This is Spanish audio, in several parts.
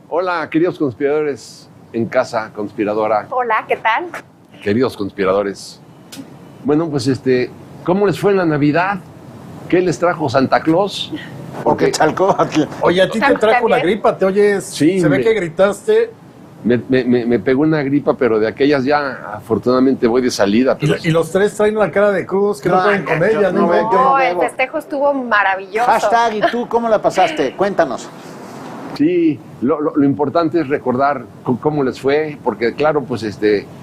Hola, queridos conspiradores en casa, conspiradora. Hola, ¿qué tal? Queridos conspiradores. Bueno, pues ¿cómo les fue en la Navidad? ¿Qué les trajo Santa Claus? Porque Chalcóatl. Oye, a ti te trajo una gripa, te oyes, Sí, se ve que gritaste. Me pegó una gripa, pero de aquellas ya afortunadamente voy de salida. Pero Y los tres traen una cara de cruz que no pueden con ella, ¿no? No, el festejo estuvo maravilloso. Hashtag, ¿y tú cómo la pasaste? Cuéntanos. sí, lo importante es recordar cómo les fue, porque claro, pues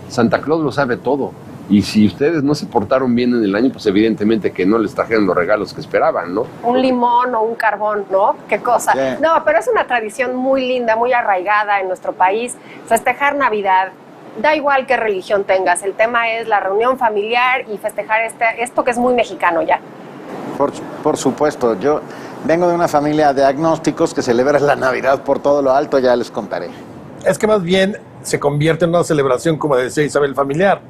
Santa Claus lo sabe todo. Y si ustedes no se portaron bien en el año, pues evidentemente que no les trajeron los regalos que esperaban, ¿no? Un limón o un carbón, ¿no? Qué cosa. Sí. No, pero es una tradición muy linda, muy arraigada en nuestro país. Festejar Navidad, da igual qué religión tengas. El tema es la reunión familiar y festejar esto que es muy mexicano ya. Por supuesto, yo vengo de una familia de agnósticos que celebra la Navidad por todo lo alto, ya les contaré. Es que más bien se convierte en una celebración, como decía Isabel, familiar.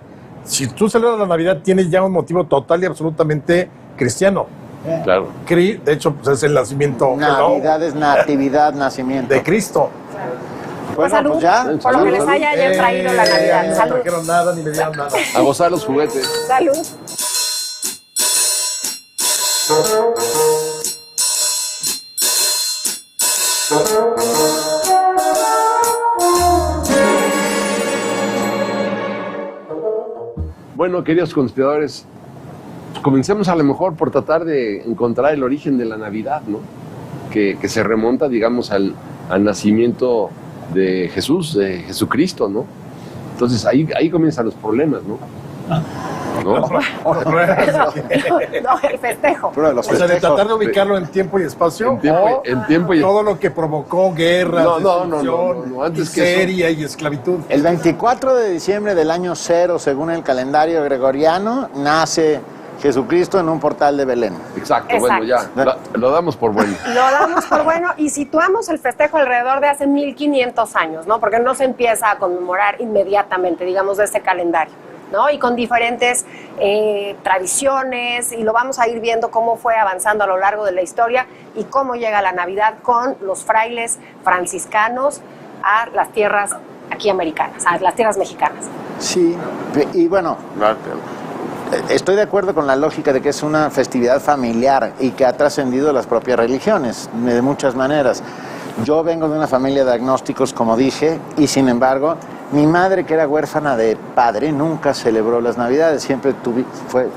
Si tú celebras la Navidad, tienes ya un motivo total y absolutamente cristiano. Claro. De hecho, pues es el nacimiento Navidad es natividad, nacimiento. de Cristo. Bueno, salud, pues ya. por lo salud, que les salud. haya traído la Navidad. No Salud. trajeron nada ni le dieron nada. A gozar los juguetes. Salud. Bueno, queridos conspiradores, comencemos a lo mejor por tratar de encontrar el origen de la Navidad, ¿no? Que se remonta, digamos, al nacimiento de Jesús, de Jesucristo, ¿no? Entonces ahí comienzan los problemas, ¿no? ¿No? No, el festejo. Pero los O sea, de festejos. tratar de ubicarlo en tiempo y espacio, En tiempo y- todo lo que provocó guerras, No, destrucción, antes que eso. miseria y esclavitud. El 24 de diciembre del año 0, según el calendario gregoriano, nace Jesucristo en un portal de Belén. Exacto, bueno, ya, lo damos por bueno. Lo damos por bueno y situamos el festejo alrededor de hace 1500 años, ¿no? Porque no se empieza a conmemorar inmediatamente, digamos, de ese calendario, ¿no? Y con diferentes tradiciones, y lo vamos a ir viendo cómo fue avanzando a lo largo de la historia y cómo llega la Navidad con los frailes franciscanos a las tierras aquí americanas, a las tierras mexicanas. Sí, y bueno, estoy de acuerdo con la lógica de que es una festividad familiar y que ha trascendido las propias religiones de muchas maneras. Yo vengo de una familia de agnósticos, como dije, y sin embargo, mi madre, que era huérfana de padre, nunca celebró las Navidades, siempre fue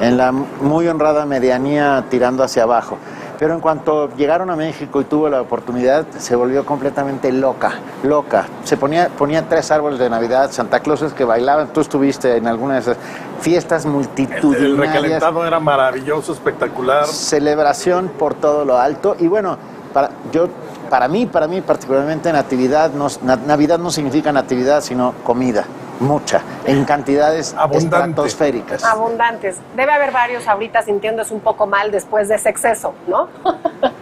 en la muy honrada medianía tirando hacia abajo. Pero en cuanto llegaron a México y tuvo la oportunidad, se volvió completamente loca. Ponía 3 árboles de Navidad, Santa Clauses que bailaban. Tú estuviste en alguna de esas fiestas El multitudinarias. recalentado era maravilloso, espectacular. Celebración por todo lo alto. Y bueno, para mí particularmente, Navidad no significa natividad, sino comida. Mucha, en cantidades Abundante. estratosféricas. Abundantes. Debe haber varios ahorita sintiéndose un poco mal después de ese exceso, ¿no?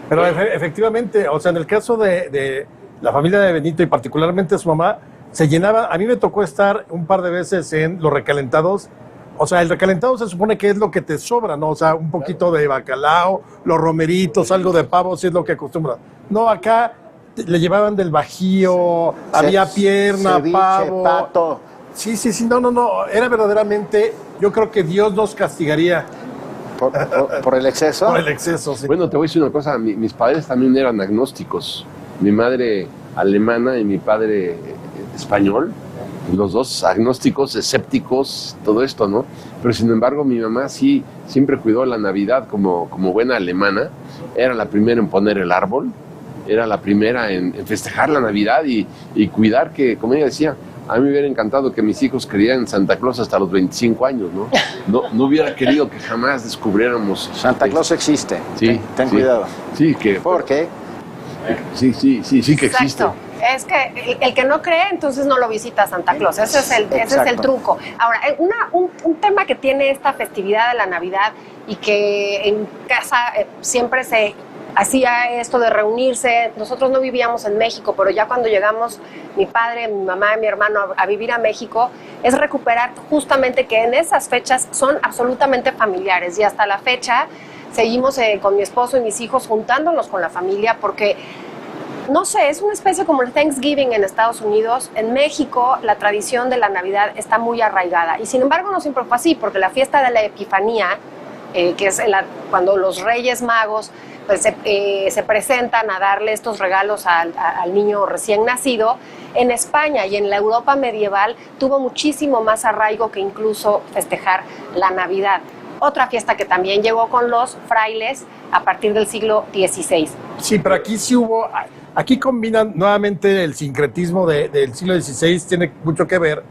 Pero efectivamente, o sea, en el caso de la familia de Benito y particularmente su mamá, se llenaba. A mí me tocó estar un par de veces en los recalentados. O sea, el recalentado se supone que es lo que te sobra, ¿no? O sea, un poquito de bacalao, los romeritos, algo de pavo, si es lo que acostumbran. No, acá le llevaban del Bajío, había pierna, ceviche, pavo. pato. Sí, no. Era verdaderamente, yo creo que Dios nos castigaría Por el exceso. por el exceso. Sí. Bueno, te voy a decir una cosa, mis padres también eran agnósticos. Mi madre alemana y mi padre español, los dos agnósticos, escépticos, todo esto, ¿no? Pero sin embargo mi mamá sí siempre cuidó la Navidad como buena alemana. Era la primera en poner el árbol, era la primera en festejar la Navidad y cuidar que, como ella decía, a mí me hubiera encantado que mis hijos creyeran en Santa Claus hasta los 25 años, ¿no? No hubiera querido que jamás descubriéramos. Santa Claus existe. Sí, Ten sí. cuidado. Sí, que... ¿Por qué? Sí que existe. Exacto. Es que el que no cree, entonces no lo visita a Santa Claus. Ese es el Exacto. truco. Ahora, un tema que tiene esta festividad de la Navidad y que en casa siempre se hacía esto de reunirse. Nosotros no vivíamos en México, pero ya cuando llegamos, mi padre, mi mamá y mi hermano a vivir a México, es recuperar justamente que en esas fechas son absolutamente familiares. Y hasta la fecha seguimos con mi esposo y mis hijos juntándonos con la familia porque No sé, es una especie como el Thanksgiving en Estados Unidos. En México, la tradición de la Navidad está muy arraigada. Y sin embargo, no siempre fue así, porque la fiesta de la Epifanía, que es cuando los Reyes Magos pues, se presentan a darle estos regalos al niño recién nacido, en España y en la Europa medieval tuvo muchísimo más arraigo que incluso festejar la Navidad. Otra fiesta que también llegó con los frailes a partir del siglo XVI. Sí, pero aquí sí hubo... Aquí combinan nuevamente el sincretismo del siglo XVI, tiene mucho que ver,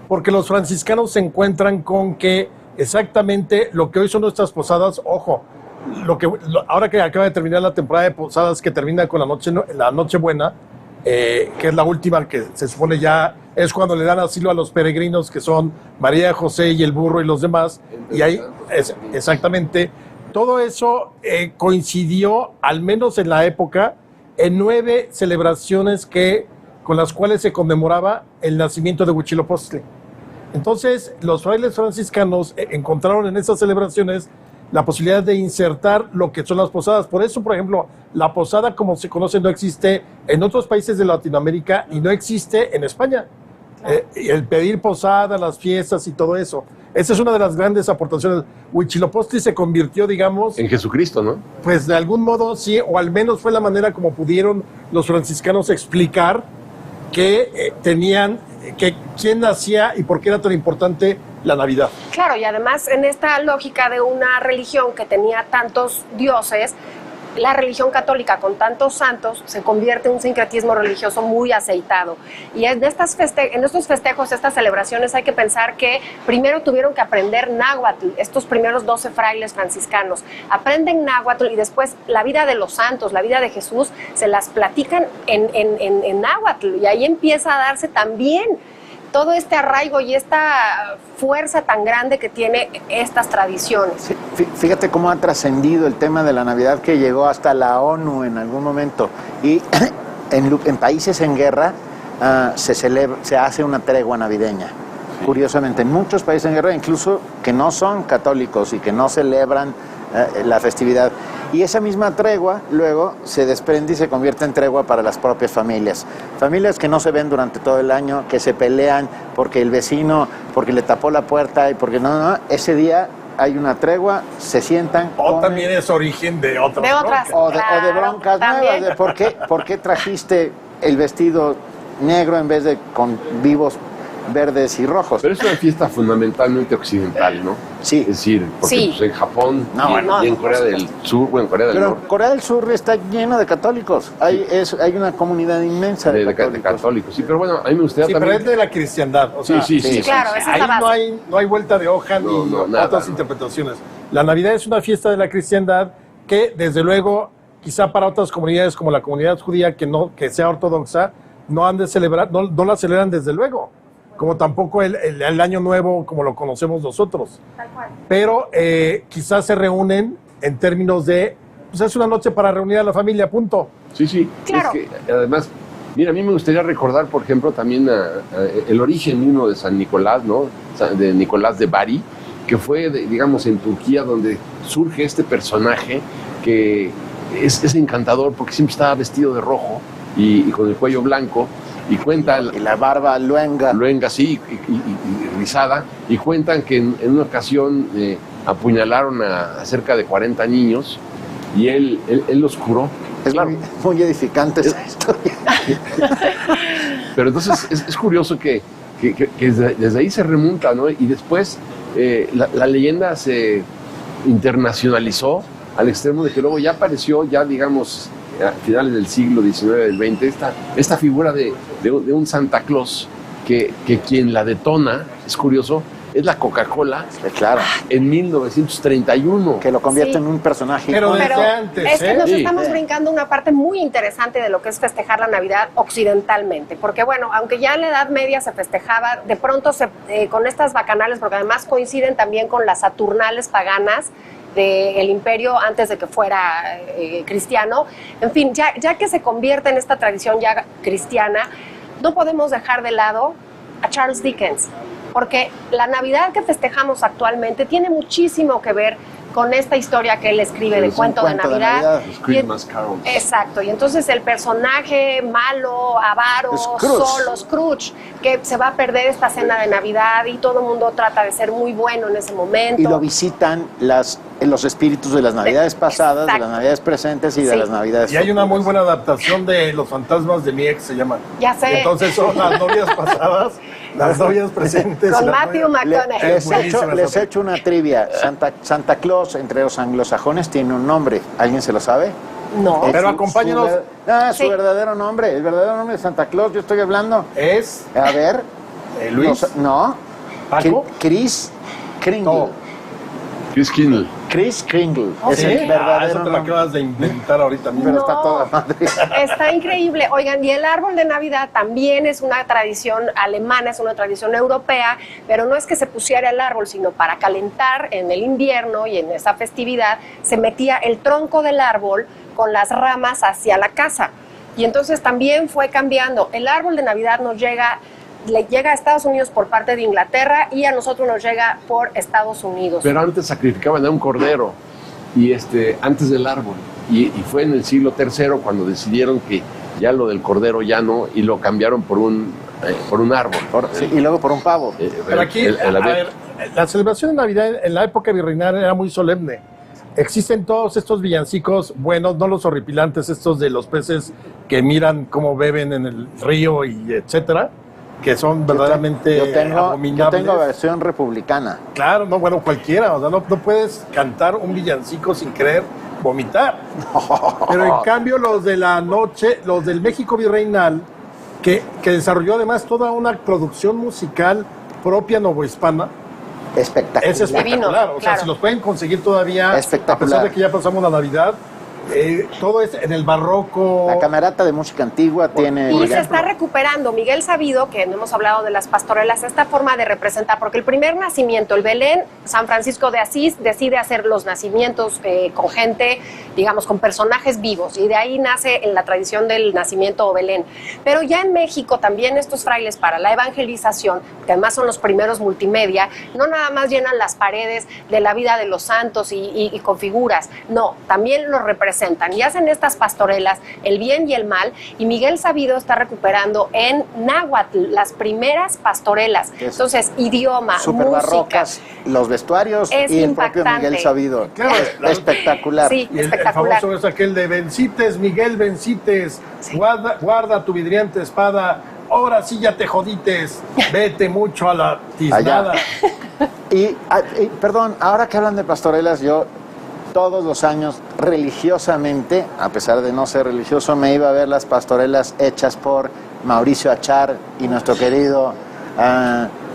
porque los franciscanos se encuentran con que exactamente lo que hoy son nuestras posadas, ojo, ahora que acaba de terminar la temporada de posadas que termina con la Nochebuena, que es la última que se supone ya es cuando le dan asilo a los peregrinos que son María, José y el burro y los demás, y ahí exactamente todo eso coincidió, al menos en la época, en 9 celebraciones con las cuales se conmemoraba el nacimiento de Huitzilopochtli. Entonces, los frailes franciscanos encontraron en esas celebraciones la posibilidad de insertar lo que son las posadas. Por eso, por ejemplo, la posada como se conoce no existe en otros países de Latinoamérica y no existe en España. El pedir posada, las fiestas y todo eso. Esa es una de las grandes aportaciones. Huitzilopochtli se convirtió, digamos... En Jesucristo, ¿no? Pues de algún modo sí, o al menos fue la manera como pudieron los franciscanos explicar que quién nacía y por qué era tan importante la Navidad. Claro, y además en esta lógica de una religión que tenía tantos dioses, la religión católica con tantos santos se convierte en un sincretismo religioso muy aceitado. Y en estos festejos, estas celebraciones, hay que pensar que primero tuvieron que aprender náhuatl, estos primeros 12 frailes franciscanos. Aprenden náhuatl y después la vida de los santos, la vida de Jesús, se las platican en náhuatl. Y ahí empieza a darse también todo este arraigo y esta fuerza tan grande que tiene estas tradiciones. Sí, fíjate cómo ha trascendido el tema de la Navidad, que llegó hasta la ONU en algún momento. Y en países en guerra se hace una tregua navideña. Curiosamente, en muchos países en guerra, incluso que no son católicos y que no celebran la festividad. Y esa misma tregua luego se desprende y se convierte en tregua para las propias familias. Familias que no se ven durante todo el año, que se pelean porque el vecino, porque le tapó la puerta y porque no, ese día hay una tregua, se sientan. O comen, también es origen de otras broncas. O de broncas nuevas, de por qué trajiste el vestido negro en vez de con vivos verdes y rojos. Pero es una fiesta fundamentalmente occidental, ¿no? Sí. Es decir, porque sí. Pues, en Japón y en Corea del Sur, o en Corea del Norte. Pero Corea del Sur está lleno de católicos. Hay una comunidad inmensa de católicos. Sí, pero bueno, a mí me gustaría también... pero es de la cristiandad. O sea, sí. Claro, esa es la base. Ahí no hay vuelta de hoja ni otras interpretaciones. La Navidad es una fiesta de la cristiandad que, desde luego, quizá para otras comunidades como la comunidad judía que sea ortodoxa, no han de celebrar, no la celebran desde luego, como tampoco el Año Nuevo como lo conocemos nosotros. Tal cual. Pero quizás se reúnen en términos de, pues es una noche para reunir a la familia, punto. Sí. Claro. Es que, además, mira, a mí me gustaría recordar, por ejemplo, también el origen mismo de San Nicolás, ¿no? De Nicolás de Bari, que fue, digamos, en Turquía, donde surge este personaje que es encantador porque siempre estaba vestido de rojo y con el cuello blanco. Y cuenta... Y la barba luenga. Luenga, sí, y rizada. Y cuentan que en una ocasión apuñalaron a cerca de 40 niños y él los curó. Es claro. Muy edificante esa historia. Pero entonces es curioso que desde ahí se remonta, ¿no? Y después la leyenda se internacionalizó al extremo de que luego ya apareció, ya digamos... a finales del siglo XIX, del XX, esta figura de un Santa Claus que quien la detona, es curioso, es la Coca-Cola, claro, en 1931. Que lo convierte en un personaje. Pero desde antes, es que nos estamos brincando una parte muy interesante de lo que es festejar la Navidad occidentalmente, porque bueno, aunque ya en la Edad Media se festejaba, de pronto con estas bacanales, porque además coinciden también con las Saturnales paganas del imperio antes de que fuera cristiano. En fin, ya que se convierte en esta tradición ya cristiana, no podemos dejar de lado a Charles Dickens, porque la Navidad que festejamos actualmente tiene muchísimo que ver con esta historia que él escribe de Es un cuento de Navidad. Christmas Carols. Exacto, y entonces el personaje malo, avaro, Scrooge. solo, Scrooge, que se va a perder esta cena de Navidad y todo el mundo trata de ser muy bueno en ese momento. Y lo visitan los espíritus de las Navidades pasadas, de Exacto. las Navidades presentes y de Sí. las Navidades Y hay una muy futuras. buena adaptación de Los fantasmas de mi ex, se llama. Ya sé. Y entonces son las novias pasadas, las novias presentes. Con las Matthew novias- McConaughey. Es buenísima Les esa he hecho una trivia. Santa Claus, entre los anglosajones, tiene un nombre. ¿Alguien se lo sabe? No. Es Pero su- acompáñenos. Su Sí. verdadero nombre. El verdadero nombre de Santa Claus, yo estoy hablando. Es A ver. Luis. No. Paco. Chris Kringle. No. Chris Kindle. Chris Kringle. ¿Oh, Es sí? el verdadero Eso te lo nombre. acabas de inventar ahorita mismo. Pero No. está toda madre. Está increíble. Oigan, y el árbol de Navidad también es una tradición alemana, es una tradición europea, pero no es que se pusiera el árbol, sino para calentar en el invierno y en esa festividad se metía el tronco del árbol con las ramas hacia la casa. Y entonces también fue cambiando. El árbol de Navidad le llega a Estados Unidos por parte de Inglaterra y a nosotros nos llega por Estados Unidos. Pero antes sacrificaban a un cordero y antes del árbol. Y fue en el siglo III cuando decidieron que ya lo del cordero ya no, y lo cambiaron por un árbol. Sí, y luego por un pavo. Pero aquí, a ver, la celebración de Navidad en la época virreinal era muy solemne. Existen todos estos villancicos buenos, no los horripilantes, estos de los peces que miran cómo beben en el río y etcétera, que son verdaderamente Yo tengo abominables. versión republicana. Claro, no, bueno, cualquiera, o sea, no puedes cantar un villancico sin querer vomitar. Pero en cambio los de la noche, los del México virreinal, que desarrolló además toda una producción musical propia novohispana, Espectacular. es espectacular. Divino, O sea, claro. si los pueden conseguir todavía, Espectacular. a pesar de que ya pasamos la Navidad, todo es en el barroco. La camerata de música antigua tiene... Y se digamos, está recuperando. Miguel Sabido, que no hemos hablado de las pastorelas, esta forma de representar, porque el primer nacimiento, el Belén, San Francisco de Asís decide hacer los nacimientos con gente, digamos, con personajes vivos, y de ahí nace en la tradición del nacimiento o Belén. Pero ya en México también estos frailes para la evangelización, que además son los primeros multimedia, no nada más llenan las paredes de la vida de los santos y con figuras, no, también los representan y hacen estas pastorelas, el bien y el mal, y Miguel Sabido está recuperando en náhuatl las primeras pastorelas. Entonces, idioma, super música. barrocas, los vestuarios Es y el propio impactante. Miguel Sabido. Claro, claro. Espectacular. Sí. Y el Espectacular. famoso es aquel de Bencites, Miguel Bencites, guarda tu vidriante espada, ahora sí ya te jodites, vete mucho a la tiznada. Perdón, ahora que hablan de pastorelas, yo todos los años religiosamente, a pesar de no ser religioso, me iba a ver las pastorelas hechas por Mauricio Achar y nuestro querido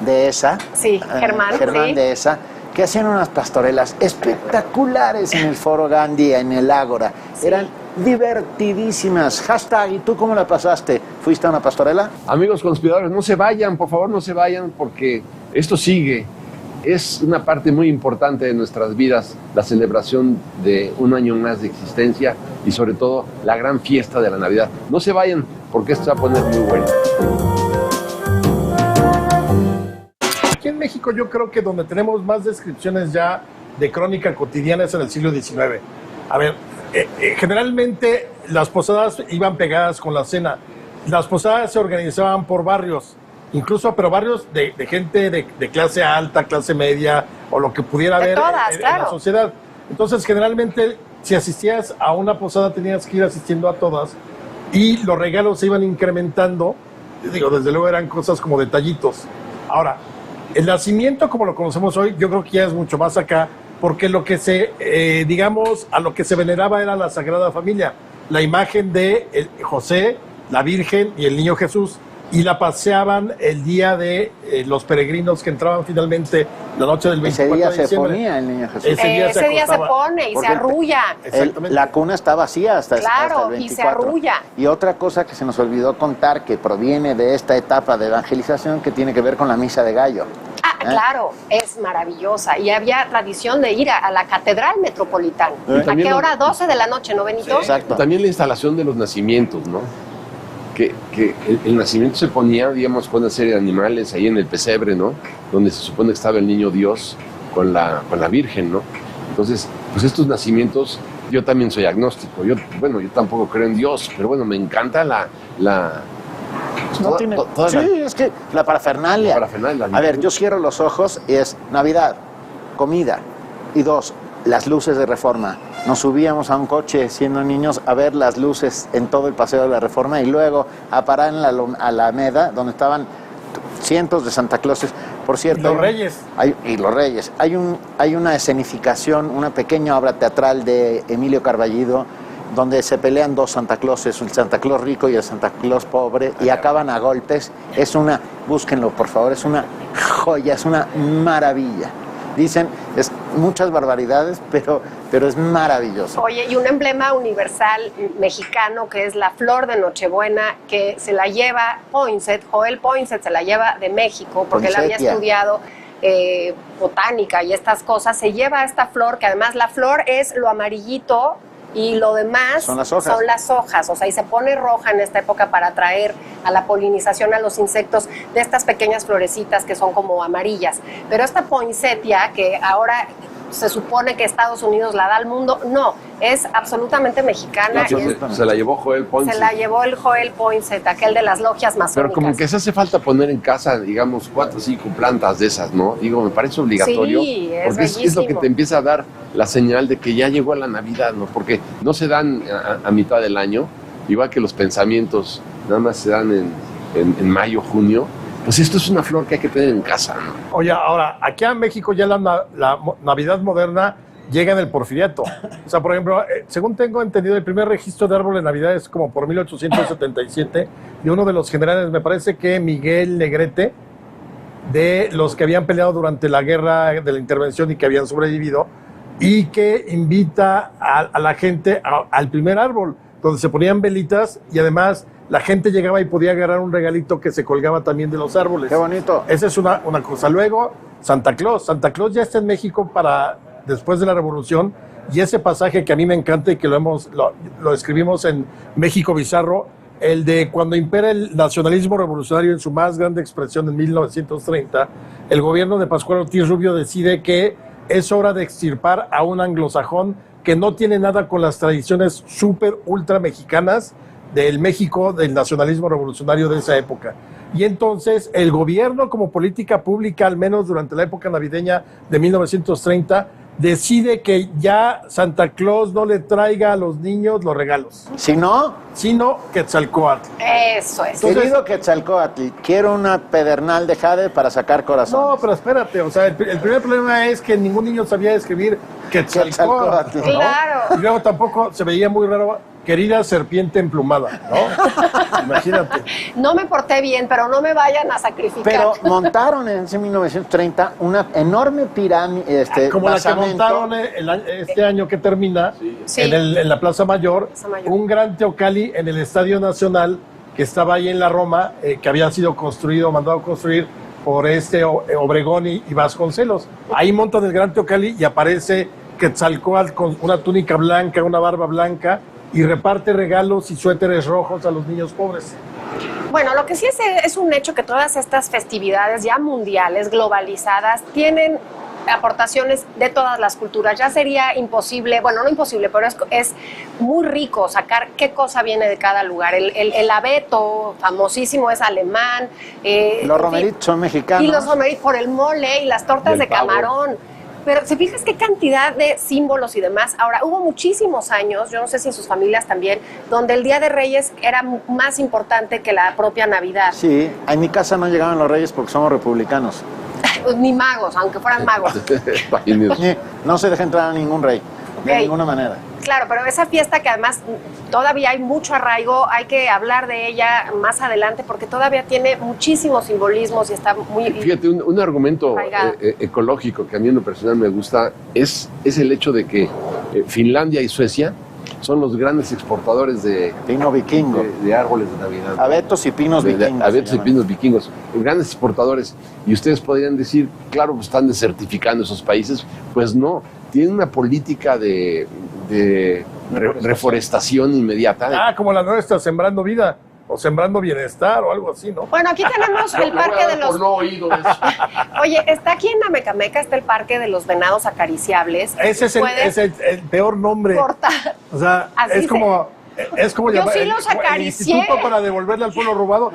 Dehesa. Sí, Germán, sí. Dehesa, que hacían unas pastorelas espectaculares en el Foro Gandhi, en el Ágora. Sí. Eran divertidísimas. Hashtag, ¿y tú cómo la pasaste? ¿Fuiste a una pastorela? Amigos conspiradores, no se vayan, por favor, no se vayan, porque esto sigue. Es una parte muy importante de nuestras vidas, la celebración de un año más de existencia y sobre todo la gran fiesta de la Navidad. No se vayan, porque esto se va a poner muy bueno. Aquí en México yo creo que donde tenemos más descripciones ya de crónica cotidiana es en el siglo XIX. A ver, generalmente las posadas iban pegadas con la cena. Las posadas se organizaban por barrios, incluso, pero barrios de gente de clase alta, clase media, o lo que pudiera De haber todas, en claro. la sociedad. Entonces, generalmente, si asistías a una posada, tenías que ir asistiendo a todas, y los regalos se iban incrementando. Digo, desde luego eran cosas como detallitos. Ahora, el nacimiento, como lo conocemos hoy, yo creo que ya es mucho más acá, porque lo que digamos, a lo que se veneraba era la Sagrada Familia, la imagen de José, la Virgen y el Niño Jesús, y la paseaban el día de los peregrinos que entraban finalmente la noche del 24 Ese día de se diciembre. ponía el Niño Jesús. Ese día se Ese día se acostaba. pone y se Porque arrulla. Exactamente. La cuna está vacía hasta el Claro, 24. y se arrulla. Y otra cosa que se nos olvidó contar, que proviene de esta etapa de evangelización, que tiene que ver con la misa de gallo. Ah, claro, es maravillosa. Y había tradición de ir a la Catedral Metropolitana. ¿A También qué lo- hora? 12 de la noche, ¿no, Benito? Exacto. También la instalación de los nacimientos, ¿no? Que el nacimiento se ponía, digamos, con una serie de animales ahí en el pesebre, ¿no? Donde se supone que estaba el niño Dios con la Virgen, ¿no? Entonces, pues estos nacimientos, yo también soy agnóstico. Yo tampoco creo en Dios, pero bueno, me encanta No tiene... es que la parafernalia. A ver, yo cierro los ojos y es Navidad, comida y 2, las luces de Reforma. Nos subíamos a un coche siendo niños a ver las luces en todo el paseo de la Reforma y luego a parar en la Alameda donde estaban cientos de Santa Clauses. Por cierto, los Reyes. Los Reyes. Hay una escenificación, una pequeña obra teatral de Emilio Carballido donde se pelean 2 Santa Clauses, el Santa Claus rico y el Santa Claus pobre, y acaban a golpes. Búsquenlo por favor, es una joya, es una maravilla. Dicen, es muchas barbaridades, pero es maravilloso. Oye, y un emblema universal mexicano que es la flor de Nochebuena, que se la lleva Joel Poinsett se la lleva de México, porque él había estudiado botánica y estas cosas. Se lleva esta flor, que además la flor es lo amarillito, y lo demás son las hojas, o sea, y se pone roja en esta época para atraer a la polinización a los insectos de estas pequeñas florecitas que son como amarillas. Pero esta poinsettia, que ahora se supone que Estados Unidos la da al mundo, no, es absolutamente mexicana. Se la llevó Joel Poinsett. Se la llevó el Joel Poinsett, aquel de las logias masónicas. Pero como que se hace falta poner en casa, digamos, 4 o 5 plantas de esas, ¿no? Digo, me parece obligatorio. Sí, porque es lo que te empieza a dar la señal de que ya llegó la Navidad, ¿no? Porque no se dan a mitad del año, igual que los pensamientos nada más se dan en mayo, junio. Pues esto es una flor que hay que tener en casa, ¿no? Oye, ahora, aquí en México ya la Navidad moderna llega en el Porfiriato. O sea, por ejemplo, según tengo entendido, el primer registro de árbol de Navidad es como por 1877, y uno de los generales, me parece que Miguel Negrete, de los que habían peleado durante la guerra de la intervención y que habían sobrevivido, y que invita a la gente al primer árbol, donde se ponían velitas y además la gente llegaba y podía agarrar un regalito que se colgaba también de los árboles. ¡Qué bonito! Esa es una cosa. Luego, Santa Claus. Santa Claus ya está en México para después de la Revolución, y ese pasaje que a mí me encanta y que lo escribimos en México Bizarro, el de cuando impera el nacionalismo revolucionario en su más grande expresión en 1930, el gobierno de Pascual Ortiz Rubio decide que es hora de extirpar a un anglosajón que no tiene nada con las tradiciones súper ultra mexicanas del México, del nacionalismo revolucionario de esa época. Y entonces el gobierno, como política pública, al menos durante la época navideña de 1930, decide que ya Santa Claus no le traiga a los niños los regalos. Sino Quetzalcóatl. Eso es. Entonces, querido Quetzalcóatl, quiero una pedernal de jade para sacar corazones. No, pero espérate, o sea, el primer problema es que ningún niño sabía escribir Quetzalcóatl, ¿no? Claro. Y luego tampoco se veía muy raro, querida serpiente emplumada, ¿no? Imagínate. No me porté bien, pero no me vayan a sacrificar. Pero montaron en ese 1930 una enorme pirámide, como la que montaron este año que termina, Sí. en la Plaza Mayor, un gran teocalli en el Estadio Nacional que estaba ahí en la Roma, que había sido mandado construir por Obregón y Vasconcelos. Ahí montan el gran teocalli y aparece Quetzalcóatl con una túnica blanca, una barba blanca, y reparte regalos y suéteres rojos a los niños pobres. Bueno, lo que sí es un hecho que todas estas festividades ya mundiales, globalizadas, tienen aportaciones de todas las culturas. Ya sería imposible, bueno, no imposible, pero es muy rico sacar qué cosa viene de cada lugar. El abeto, famosísimo, es alemán. Los romeritos son mexicanos. Y los romeritos por el mole y las tortas de camarón. Pero si fijas qué cantidad de símbolos y demás. Ahora, hubo muchísimos años, yo no sé si en sus familias también, donde el Día de Reyes era más importante que la propia Navidad. Sí, en mi casa no llegaban los Reyes porque somos republicanos. Ni magos, aunque fueran magos. No se deja entrar a ningún rey, de ninguna manera. Claro, pero esa fiesta que además todavía hay mucho arraigo, hay que hablar de ella más adelante porque todavía tiene muchísimos simbolismos y está muy... Fíjate, un argumento ecológico que a mí en lo personal me gusta es el hecho de que Finlandia y Suecia son los grandes exportadores de pino vikingo, de árboles de Navidad. Abetos y pinos vikingos. Abetos y pinos vikingos, grandes exportadores. Y ustedes podrían decir, claro, pues están desertificando esos países. Pues no, tienen una política de reforestación inmediata. Como la nuestra, Sembrando Vida. o sembrando bienestar o algo así, ¿no? Bueno, aquí tenemos el Le voy a parque de dar por los... no oído eso. Oye, está aquí en Amecameca, está el parque de los venados acariciables. Ese es Puedes el peor nombre. cortar. O sea, Así es como Yo llamar- sí los el acaricié. instituto para devolverle al pueblo robado.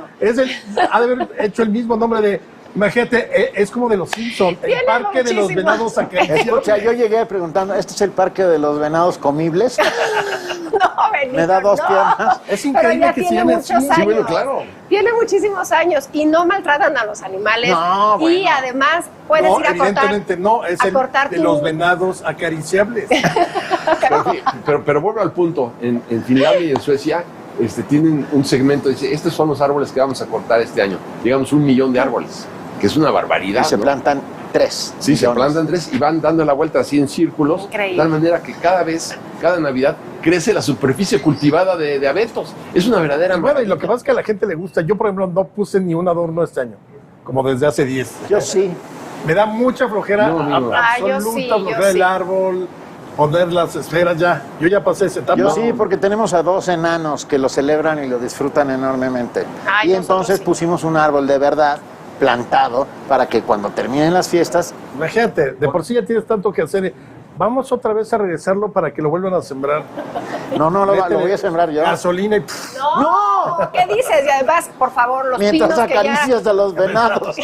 Ha de haber hecho el mismo nombre de. Imagínate, es como de los Simpsons, el Tiene parque de los muchísimos. venados acariciables. Escucha, yo llegué preguntando, ¿este es el parque de los venados comibles? No, Benito, Me da dos no. piernas. Es Pero increíble ya que se tiene llame muchos así. años. Sí, bueno, claro. Tiene muchísimos años y no maltratan a los animales. No, Y bueno. además puedes No, ir a cortar. evidentemente no, es a el cortar de tu- los venados acariciables. Pero vuelvo al punto. En Finlandia y en Suecia tienen un segmento, dice, estos son los árboles que vamos a cortar este año. Digamos 1 millón de árboles, que es una barbaridad. Y se ¿no? plantan 3. Sí, se plantan 3 y van dando la vuelta así en círculos. Increíble. De tal manera que cada Navidad, crece la superficie cultivada de abetos. Es una verdadera Bueno, y lo que pasa es que a la gente le gusta. Yo, por ejemplo, no puse ni un adorno este año, como desde hace 10. Yo sí. Me da mucha flojera, No, amigo. Yo absoluta sí, yo flojera el sí. árbol, poner las esferas ya. Yo ya pasé esa etapa. Yo sí, porque tenemos a 2 enanos que lo celebran y lo disfrutan enormemente. Ay, Y nosotros entonces sí. pusimos un árbol de verdad plantado para que cuando terminen las fiestas, Imagínate, de por sí ya tienes tanto que hacer. Vamos otra vez a regresarlo para que lo vuelvan a sembrar. no lo Métele voy a sembrar yo. Gasolina y... No, ¿qué dices? Y además, por favor, los Mientras pinos que ya... acaricias a los venados.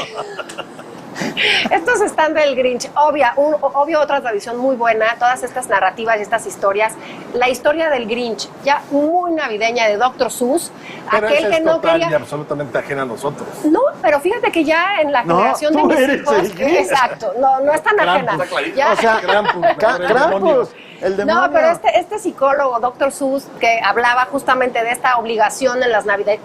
Estos están del Grinch. Obvio, otra tradición muy buena, todas estas narrativas y estas historias. La historia del Grinch, ya muy navideña de Dr. Seuss, Pero aquel esa que es no total y quería... absolutamente ajena a nosotros. No, pero fíjate que ya en la No, generación de tú mis eres hijos... el Grinch. Exacto, no es tan ajena. Krampus. Ya- O sea, Krampus, mejor el Krampus, demonio. el demonio. No, pero este psicólogo, Dr. Seuss, que hablaba justamente de esta obligación en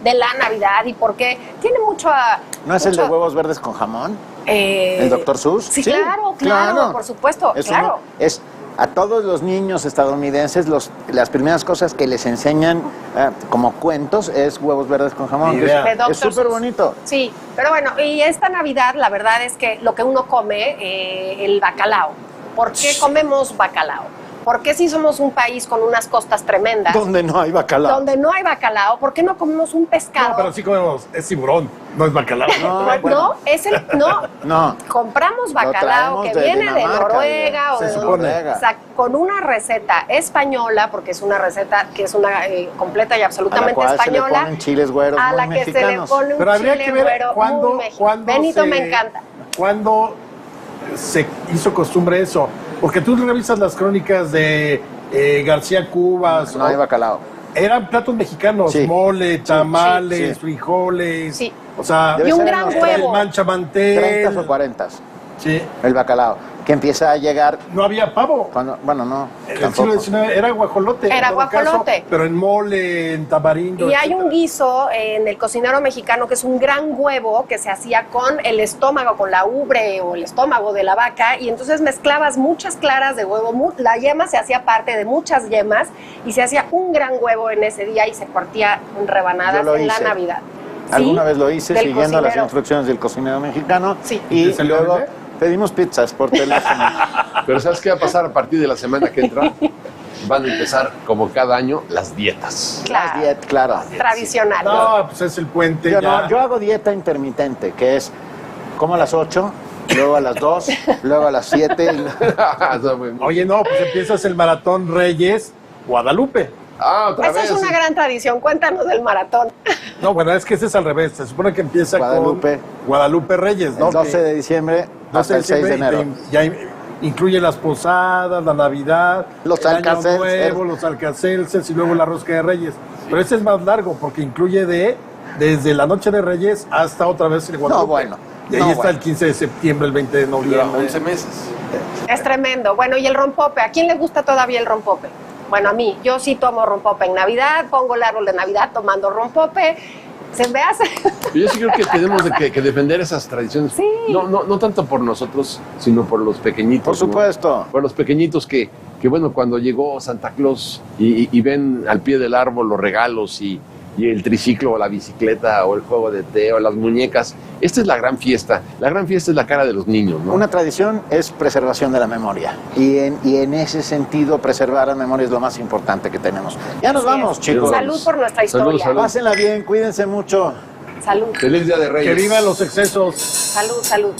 de la Navidad y por qué tiene mucho a... ¿No es el de mucho- huevos verdes con jamón? eh, ¿El Dr. Seuss? Sí, claro, por supuesto, Es claro. es a todos los niños estadounidenses las primeras cosas que les enseñan como cuentos es huevos verdes con jamón. Ni idea. De Dr. Es súper Seuss. bonito. Sí, pero bueno, y esta Navidad la verdad es que lo que uno come, el bacalao. ¿Por qué comemos bacalao? ¿Por qué si somos un país con unas costas tremendas, Donde no hay bacalao. donde no hay bacalao, por qué no comemos un pescado? No, pero sí comemos, es tiburón, no es bacalao. No, No, bueno. No. compramos bacalao traemos que de viene de Dinamarca, Noruega o se de supone. donde, o sea, con una receta española, porque es una receta que es una completa y A la absolutamente cual se le española, ponen chiles güeros a muy la que mexicanos. se le pone un Pero habría chile que ver güero cuándo, muy mexicano. Benito me encanta. cuándo se hizo costumbre eso. Porque tú revisas las crónicas de García Cubas. No hay bacalao. Eran platos mexicanos, Sí. mole, tamales, sí. frijoles. Sí. O sea, Debe Y un ser en gran los el huevo. mancha 30 o 40, Sí. el bacalao, que empieza a llegar No había pavo. cuando, bueno, no, En el tampoco. siglo XIX era guajolote. en Era todo guajolote. caso, pero en mole, en tamarindo. Y hay etcétera. un guiso en el cocinero mexicano que es un gran huevo que se hacía con el estómago, con la ubre o el estómago de la vaca, y entonces mezclabas muchas claras de huevo, la yema se hacía parte de muchas yemas y se hacía un gran huevo en ese día y se partía en rebanadas Yo lo en la hice. Navidad. Alguna ¿Sí? vez lo hice Del siguiendo las cocinero. instrucciones del cocinero mexicano Sí. y ¿Te salió luego bien? pedimos pizzas por teléfono. Pero ¿sabes qué va a pasar a partir de la semana que entra? Van a empezar, como cada año, las dietas. Claro, Claro. tradicional. No, pues es el puente. Yo, ya. no, yo hago dieta intermitente, que es como a las 8, luego a las 2, luego a las 7. Oye, no, pues empiezas el maratón Reyes Guadalupe. Otra Esa vez. es una gran tradición. Cuéntanos del maratón. No, bueno, es que ese es al revés. Se supone que empieza Guadalupe. con Guadalupe Reyes, ¿no? El 12 de diciembre 12 hasta el 6 de diciembre, enero. y ya incluye las posadas, la Navidad, Los el Año alcacelces. Nuevo, los alcacelces y luego la rosca de Reyes. Pero ese es más largo porque incluye desde la noche de Reyes hasta otra vez el Guadalupe. No, bueno. Y ahí No, está bueno. el 15 de septiembre, el 20 de Dura noviembre. 11 meses. Es tremendo. Bueno, y el rompope. ¿A quién le gusta todavía el rompope? Bueno, a mí. Yo sí tomo rompope en Navidad, pongo el árbol de Navidad tomando rompope. Se me hace... Yo sí creo que tenemos que defender esas tradiciones. Sí. No tanto por nosotros, sino por los pequeñitos. Por ¿no? supuesto. Por los pequeñitos que bueno, cuando llegó Santa Claus y ven al pie del árbol los regalos y y el triciclo o la bicicleta o el juego de té o las muñecas. Esta es la gran fiesta. La gran fiesta es la cara de los niños, ¿no? Una tradición es preservación de la memoria. Y en ese sentido, preservar la memoria es lo más importante que tenemos. Ya nos vamos, chicos. Salud por nuestra historia. Salud, salud. Pásenla bien, cuídense mucho. Salud. Feliz Día de Reyes. Que vivan los excesos. Salud, salud.